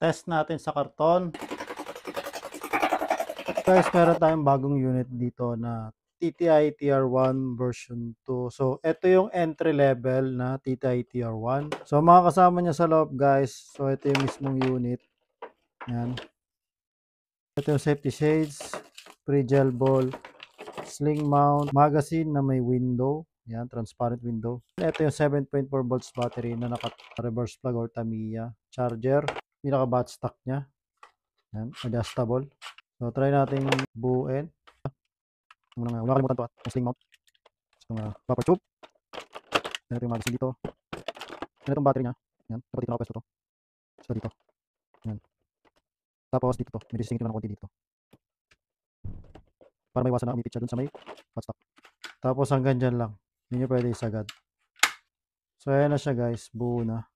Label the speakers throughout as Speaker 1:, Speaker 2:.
Speaker 1: Test natin sa karton. Guys, meron tayong bagong unit dito na TTI TR1 version 2. So, ito yung entry level na TTI TR1. So, mga kasama niya sa loob, guys. So, ito yung mismong unit. Yan. Ito yung safety shades, pre-gel ball, sling mount, magazine na may window. Yan, transparent window. Ito yung 7.4 volts battery na naka-reverse plug or Tamiya. Charger, pinaka-bat stock niya. Yan, adjustable. So, try natin buuin. Wala kalimutan to yung sling mount. Itong buffer tube. Ito yung magazine dito. Yan itong battery niya. Yan, dapat dito nakapwesto to. So, dito. Yan. Tapos dito to. Medyo sisingit naman ng konti dito. Para may iwasan na umipit siya dun sa may hot stop. Tapos hanggang dyan lang. Hindi nyo pwede isagad. So, ayan na siya guys. Buo na.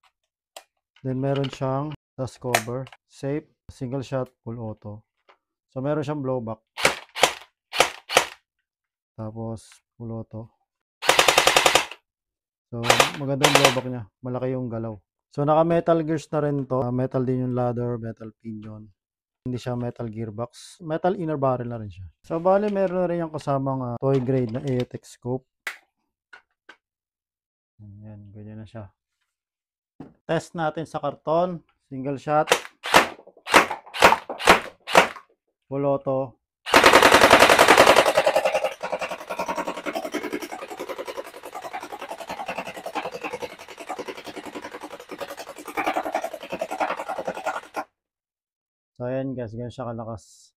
Speaker 1: Then, meron siyang dust cover. Safe. Single shot. Full auto. So, meron siyang blowback. Tapos, full auto. So, maganda yung blowback niya. Malaki yung galaw. So, naka-metal gears na rin to. Metal din yung ladder, metal pinion. Hindi siya metal gearbox. Metal inner barrel na rin siya. So, bali meron na rin yung kasamang toy grade na ATEX scope. Ayan, ganyan na siya. Test natin sa karton. Single shot. Full auto. So, ayan guys, ganyan siya kalakas.